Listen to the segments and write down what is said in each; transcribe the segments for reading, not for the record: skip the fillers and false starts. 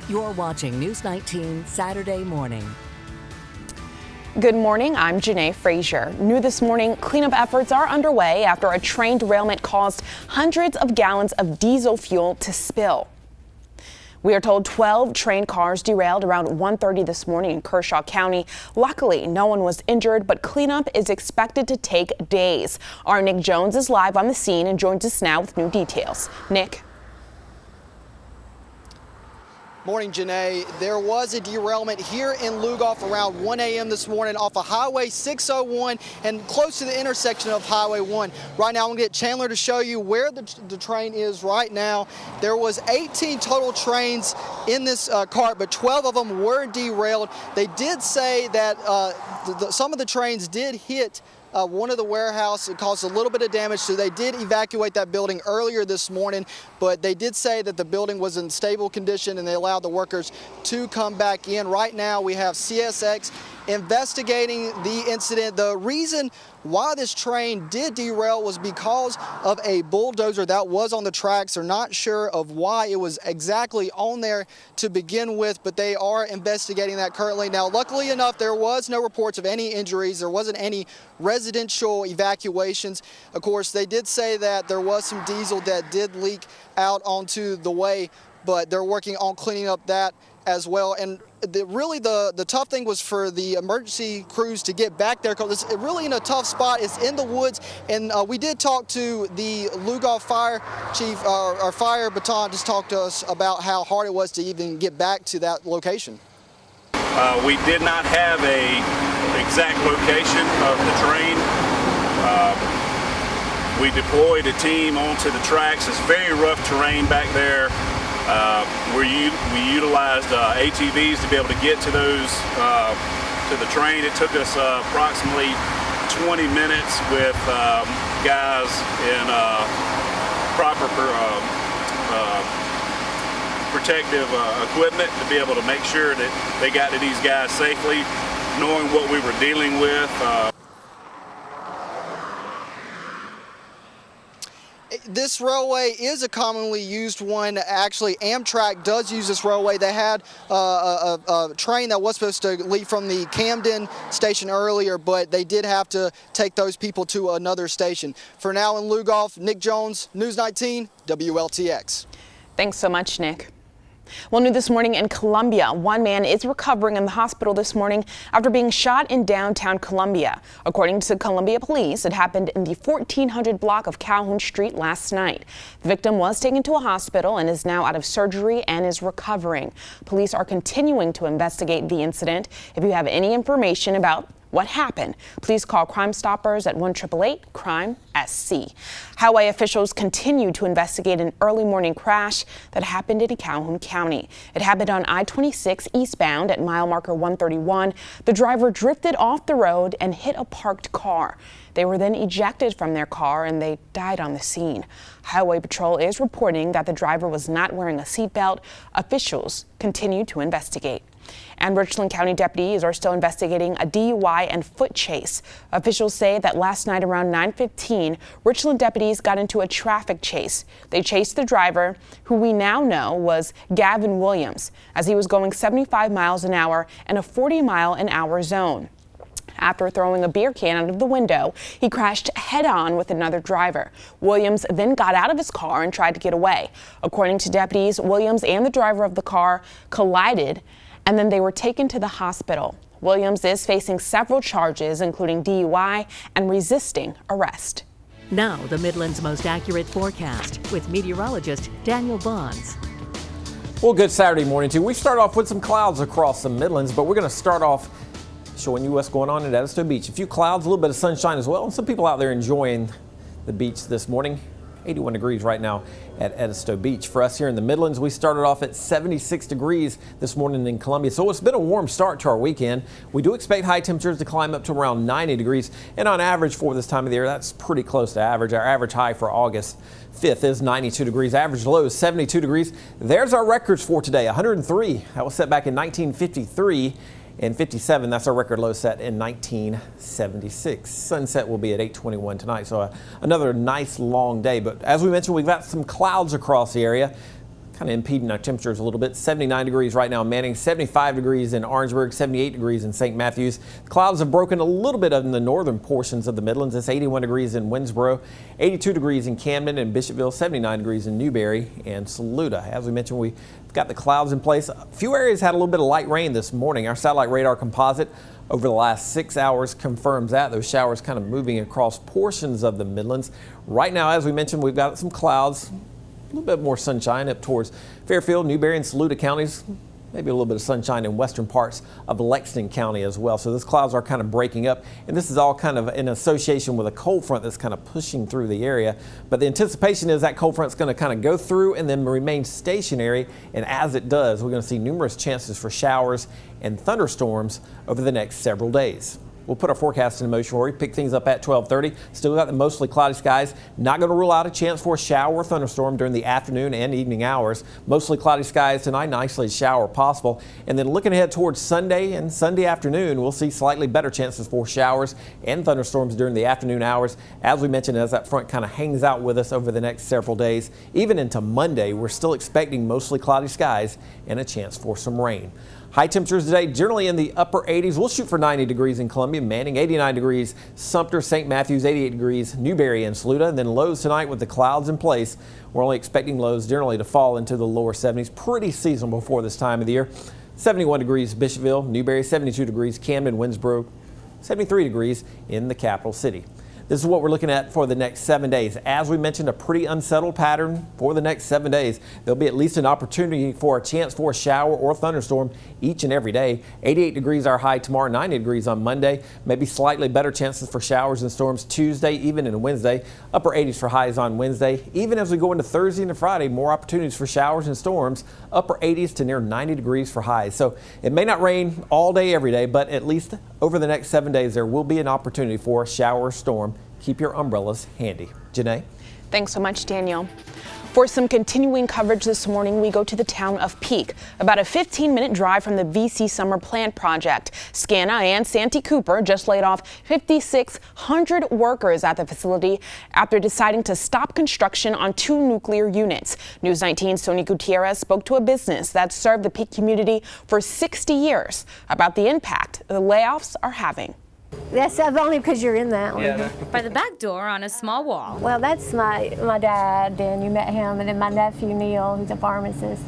You're watching News 19 Saturday morning. Good morning, I'm Janae Frazier. New this morning, cleanup efforts are underway after a train derailment caused hundreds of gallons of diesel fuel to spill. We are told 12 train cars derailed around 1:30 this morning in Kershaw County. Luckily, no one was injured, but cleanup is expected to take days. Our Nick Jones is live on the scene and joins us now with new details. Nick. Morning, Janae. There was a derailment here in LUGOFF around 1 a.m. this morning off of Highway 601 and close to the intersection of Highway 1. Right now, I'm going to get Chandler to show you where the train is right now. There was 18 total trains in this cart, but 12 of them were derailed. They did say that some of the trains did hit one of the warehouses. It caused a little bit of damage, so they did evacuate that building earlier this morning, but they did say that the building was in stable condition and they allowed the workers to come back in. Right now we have CSX investigating the incident. The reason why this train did derail was because of a bulldozer that was on the tracks. They're not sure of why it was exactly on there to begin with, but they are investigating that currently. Now, luckily enough, there was no reports of any injuries. There wasn't any residential evacuations. Of course, they did say that there was some diesel that did leak out onto the way, but they're working on cleaning up that as well. And really the tough thing was for the emergency crews to get back there, because it's really in a tough spot. It's in the woods, and we did talk to the LUGOFF fire chief. Our fire baton just talked to us about how hard it was to even get back to that location. We did not have an exact location of the train. We deployed a team onto the tracks. It's very rough terrain back there. We utilized ATVs to be able to get to those to the train. It took us approximately 20 minutes with guys in proper protective equipment to be able to make sure that they got to these guys safely, knowing what we were dealing with. This railway is a commonly used one. Actually, Amtrak does use this railway. They had a train that was supposed to leave from the Camden station earlier, but they did have to take those people to another station. For now in LUGOFF, Nick Jones, News 19, WLTX. Thanks so much, Nick. Well, new this morning in Columbia, one man is recovering in the hospital this morning after being shot in downtown Columbia. According to Columbia Police, it happened in the 1400 block of Calhoun Street last night. The victim was taken to a hospital and is now out of surgery and is recovering. Police are continuing to investigate the incident. If you have any information about what happened, please call Crime Stoppers at 1-888-CRIME-SC. Highway officials continue to investigate an early morning crash that happened in Calhoun County. It happened on I-26 eastbound at mile marker 131. The driver drifted off the road and hit a parked car. They were then ejected from their car and they died on the scene. Highway Patrol is reporting that the driver was not wearing a seatbelt. Officials continue to investigate. And Richland County deputies are still investigating a DUI and foot chase. Officials say that last night around 9:15, Richland deputies got into a traffic chase. They chased the driver, who we now know was Gavin Williams, as he was going 75 miles an hour in a 40-mile-an-hour zone. After throwing a beer can out of the window, he crashed head-on with another driver. Williams then got out of his car and tried to get away. According to deputies, Williams and the driver of the car collided, and then they were taken to the hospital. Williams is facing several charges, including DUI and resisting arrest. Now, the Midland's most accurate forecast with meteorologist Daniel Bonds. Well, good Saturday morning, too. We start off with some clouds across the Midlands, but we're going to start off showing you what's going on at Edisto Beach. A few clouds, a little bit of sunshine as well, and some people out there enjoying the beach this morning. 81 degrees right now at Edisto Beach. For us here in the Midlands, we started off at 76 degrees this morning in Columbia, so it's been a warm start to our weekend. We do expect high temperatures to climb up to around 90 degrees, and on average for this time of the year, that's pretty close to average. Our average high for August 5th is 92 degrees. Average low is 72 degrees. There's our records for today. 103, that was set back in 1953. And 57, that's our record low set in 1976. Sunset will be at 8:21 tonight, so another nice long day. But as we mentioned, we've got some clouds across the area. kind of impeding our temperatures a little bit. 79 degrees right now in Manning, 75 degrees in Orangeburg, 78 degrees in St. Matthews. Clouds have broken a little bit in the northern portions of the Midlands. It's 81 degrees in Winsboro, 82 degrees in Camden and Bishopville, 79 degrees in Newberry and Saluda. As we mentioned, we've got the clouds in place. A few areas had a little bit of light rain this morning. Our satellite radar composite over the last 6 hours confirms that. Those showers kind of moving across portions of the Midlands. Right now, as we mentioned, we've got some clouds. A little bit more sunshine up towards Fairfield, Newberry, and Saluda counties. Maybe a little bit of sunshine in western parts of Lexington County as well. So those clouds are kind of breaking up, and this is all kind of in association with a cold front that's kind of pushing through the area. But the anticipation is that cold front's going to kind of go through and then remain stationary. And as it does, we're going to see numerous chances for showers and thunderstorms over the next several days. We'll put our forecast in motion for you. Pick things up at 12:30. Still got the mostly cloudy skies. Not going to rule out a chance for a shower or thunderstorm during the afternoon and evening hours. Mostly cloudy skies tonight. Nicely shower possible. And then looking ahead towards Sunday and Sunday afternoon, we'll see slightly better chances for showers and thunderstorms during the afternoon hours. As we mentioned, as that front kind of hangs out with us over the next several days, even into Monday, we're still expecting mostly cloudy skies and a chance for some rain. High temperatures today generally in the upper 80s. We'll shoot for 90 degrees in Columbia, Manning 89 degrees, Sumter, St. Matthews 88 degrees, Newberry and Saluda. And then lows tonight with the clouds in place. We're only expecting lows generally to fall into the lower 70s. Pretty seasonable for this time of the year. 71 degrees Bishopville, Newberry 72 degrees, Camden, Winsboro 73 degrees in the capital city. This is what we're looking at for the next 7 days. As we mentioned, a pretty unsettled pattern for the next 7 days. There'll be at least an opportunity for a chance for a shower or thunderstorm each and every day. 88 degrees our high tomorrow, 90 degrees on Monday. Maybe slightly better chances for showers and storms Tuesday, even in Wednesday. Upper 80s for highs on Wednesday. Even as we go into Thursday and Friday, more opportunities for showers and storms. Upper 80s to near 90 degrees for highs. So it may not rain all day, every day, but at least over the next 7 days, there will be an opportunity for a shower or storm. Keep your umbrellas handy. Janae? Thanks so much, Daniel. For some continuing coverage this morning, we go to the town of Peak, about a 15-minute drive from the VC Summer Plant Project. SCANA and Santee Cooper just laid off 5,600 workers at the facility after deciding to stop construction on 2 nuclear units. News 19's Sonia Gutierrez spoke to a business that served the Peak community for 60 years about the impact the layoffs are having. That's only because you're in that one. Yeah. By the back door on a small wall. Well, that's my dad, and you met him, and then my nephew Neil, who's a pharmacist,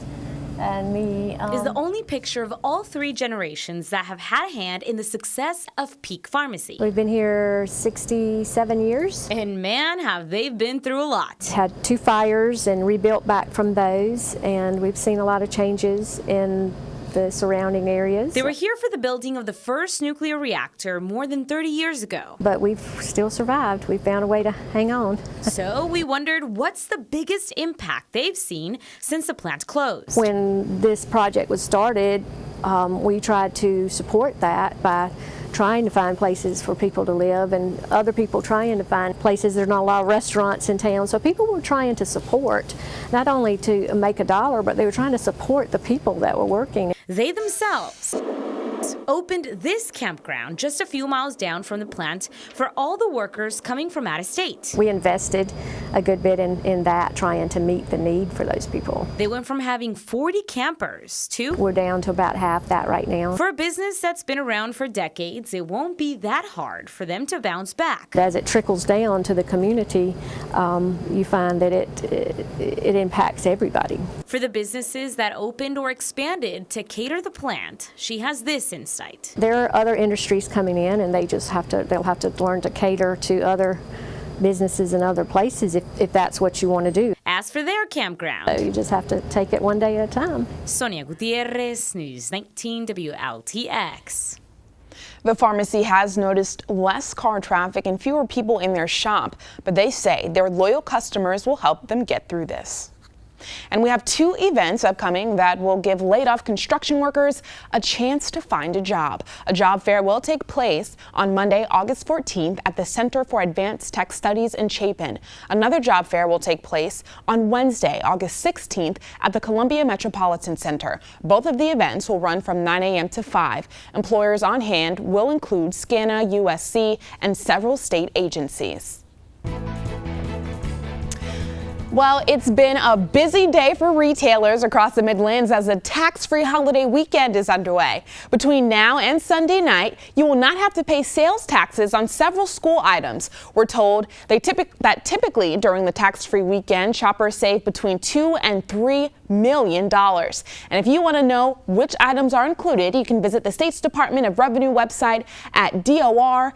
and me. Is the only picture of all 3 generations that have had a hand in the success of Peak Pharmacy. We've been here 67 years. And man, have they been through a lot. Had 2 fires and rebuilt back from those, and we've seen a lot of changes in the surrounding areas. They were here for the building of the first nuclear reactor more than 30 years ago. But we've still survived. We found a way to hang on. So we wondered what's the biggest impact they've seen since the plant closed. When this project was started, we tried to support that by trying to find places for people to live, and other people trying to find places. There's not a lot of restaurants in town, so people were trying to support, not only to make a dollar, but they were trying to support the people that were working. They themselves opened this campground just a few miles down from the plant for all the workers coming from out of state. We invested a good bit in that, trying to meet the need for those people. They went from having 40 campers to... We're down to about half that right now. For a business that's been around for decades, it won't be that hard for them to bounce back. As it trickles down to the community, you find that it impacts everybody. For the businesses that opened or expanded to cater the plant, she has this insight. There are other industries coming in, and they'll have to learn to cater to other businesses in other places if that's what you want to do. As for their campground, so you just have to take it one day at a time. Sonia Gutierrez, News 19 WLTX. The pharmacy has noticed less car traffic and fewer people in their shop, but they say their loyal customers will help them get through this. And we have 2 events upcoming that will give laid-off construction workers a chance to find a job. A job fair will take place on Monday, August 14th at the Center for Advanced Tech Studies in Chapin. Another job fair will take place on Wednesday, August 16th at the Columbia Metropolitan Center. Both of the events will run from 9 a.m. to 5. Employers on hand will include SCANA, USC, and several state agencies. Well, it's been a busy day for retailers across the Midlands as a tax-free holiday weekend is underway. Between now and Sunday night, you will not have to pay sales taxes on several school items. We're told that typically during the tax-free weekend, shoppers save between $2 and $3 million. And if you want to know which items are included, you can visit the State's Department of Revenue website at dor.scdot.gov.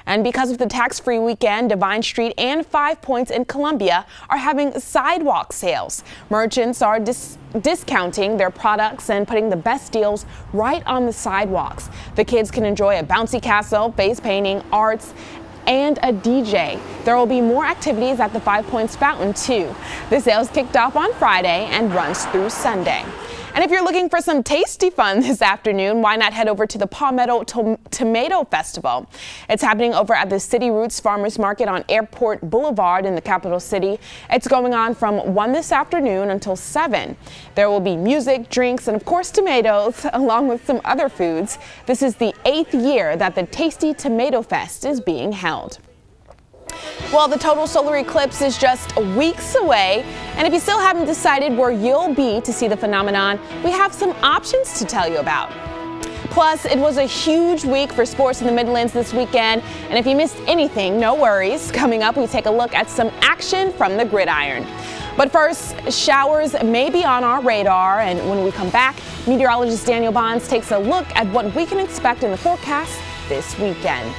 And because of the tax-free weekend, Divine Street and 5 Points in Columbia are having sidewalk sales. Merchants are discounting their products and putting the best deals right on the sidewalks. The kids can enjoy a bouncy castle, face painting, arts, and a DJ. There will be more activities at the 5 Points Fountain too. The sales kicked off on Friday and runs through Sunday. And if you're looking for some tasty fun this afternoon, why not head over to the Palmetto Tomato Festival? It's happening over at the City Roots Farmers Market on Airport Boulevard in the capital city. It's going on from 1 this afternoon until 7. There will be music, drinks, and of course tomatoes, along with some other foods. This is the 8th year that the Tasty Tomato Fest is being held. Well, the total solar eclipse is just weeks away, and if you still haven't decided where you'll be to see the phenomenon, we have some options to tell you about. Plus, it was a huge week for sports in the Midlands this weekend, and if you missed anything, no worries. Coming up, we take a look at some action from the gridiron. But first, showers may be on our radar, and when we come back, meteorologist Daniel Bonds takes a look at what we can expect in the forecast this weekend.